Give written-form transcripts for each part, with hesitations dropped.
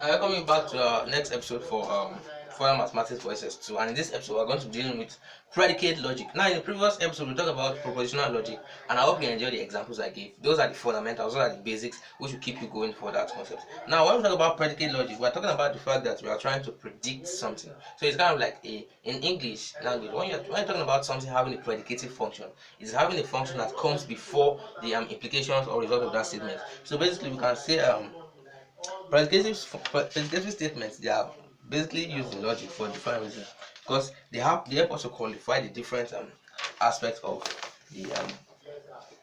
I welcome you back to our next episode for mathematics for SS2, and in this episode we're going to be dealing with predicate logic. Now, in the previous episode we talked about propositional logic, and I hope you enjoy the examples I gave. Those are the fundamentals, those are the basics which will keep you going for that concept. Now, when we talk about predicate logic, we're talking about the fact that we are trying to predict something. So it's kind of like in English language, when you're talking about something having a predicative function, it's having a function that comes before the implications or result of that statement. So basically we can say predicative statements, they are basically used in logic for different reasons, because they help us to qualify the different aspects of the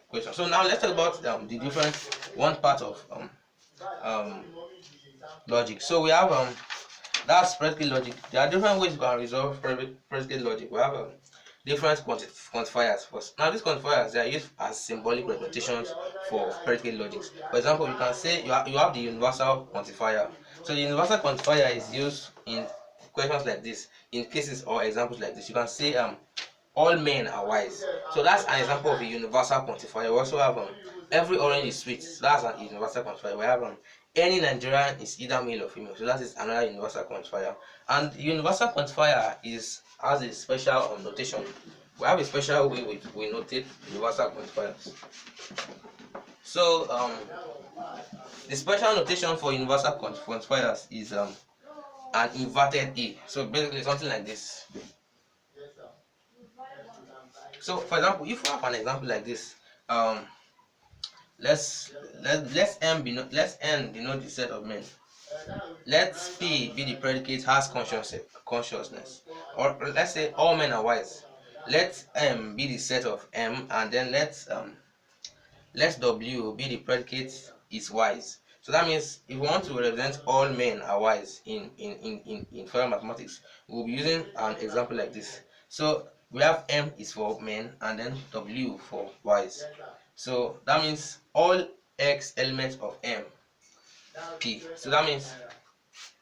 question. So now let's talk about the different one part of um, logic. So we have that's predicate logic. There are different ways you can resolve predicate logic. We have different quantifiers first. Now these quantifiers, they are used as symbolic representations for predicate logics. For example, you can say you have the universal quantifier. So the universal quantifier is used in questions like this, in cases or examples like this. You can say all men are wise. So that's an example of a universal quantifier. We also have every orange is sweet. So that's an universal quantifier. We have any Nigerian is either male or female. So that is another universal quantifier. And the universal quantifier has a special notation. We have a special way we notate universal quantifiers. So the special notation for universal quantifiers is an inverted A. So basically something like this. So for example, if we have an example like this, let's n denote the set of men. Let P be the predicate has consciousness, or let's say all men are wise. Let M be the set of M, and then let W be the predicate is wise. So that means if we want to represent all men are wise in further mathematics, we'll be using an example like this. So we have M is for men and then W for wise. So that means all X elements of M P. So that means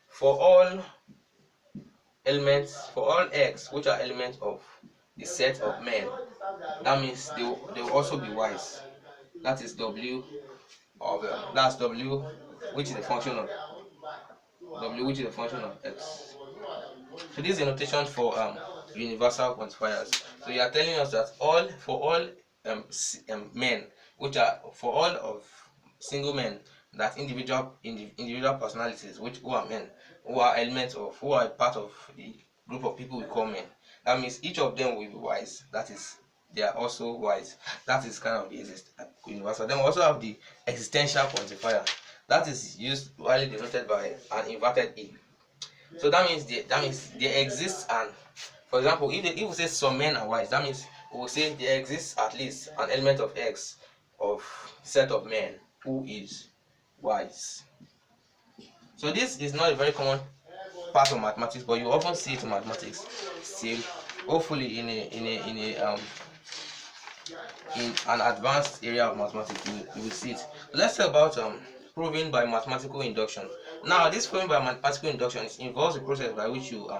for all for all X which are elements of the set of men, that means they will also be wise. That is W of that's W, which is the function of X. So this is a notation for universal quantifiers. So you are telling us that all men, which are for all of single men, that individual personalities who are men, who are part of the group of people we call men. That means each of them will be wise. That is, they are also wise. That is kind of the universal. Then we also have the existential quantifier. That is used widely denoted by an inverted E. So that means there exists, and for example, if we say some men are wise, that means we will say there exists at least an element of X of set of men who is wise. So this is not a very common part of mathematics, but you often see it in mathematics still. Hopefully in an advanced area of mathematics you will see it. Let's talk about proving by mathematical induction. Now this proving by mathematical induction involves a process by which you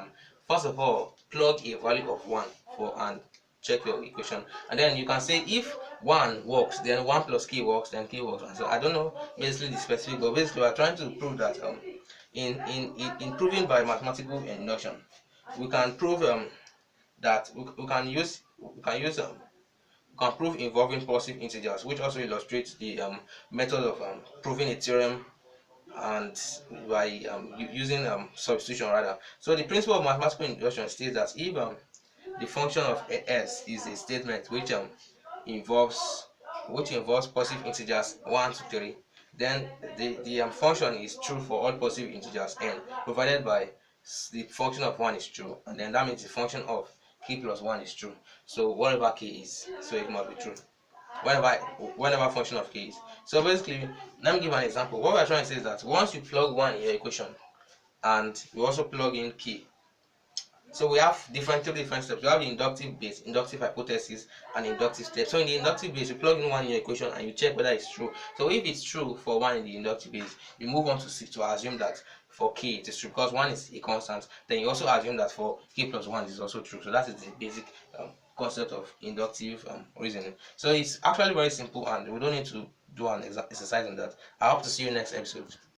first of all plug a value of 1 and check your equation, and then you can say if 1 works, then 1 plus k works, then k works. And so I don't know basically the specific, but basically we are trying to prove that in proving by mathematical induction, we can prove that we can prove involving positive integers, which also illustrates the method of proving a theorem, and by using substitution rather. So the principle of mathematical induction states that if the function of S is a statement involves involves positive integers 1 to 3, then the function is true for all positive integers n, provided by the function of 1 is true, and then that means the function of k plus 1 is true. So whatever k is, so it must be true whenever function of k is. So basically, let me give an example. What we're trying to say is that once you plug 1 in your equation and you also plug in k, so we have two different steps. We have the inductive base, inductive hypothesis, and inductive step. So in the inductive base, you plug in 1 in your equation and you check whether it's true. So if it's true for 1 in the inductive base, you move on to assume that for k it is true, because 1 is a constant. Then you also assume that for k plus 1 is also true. So that is the basic concept of inductive reasoning. So it's actually very simple, and we don't need to do an exercise on that. I hope to see you next episode.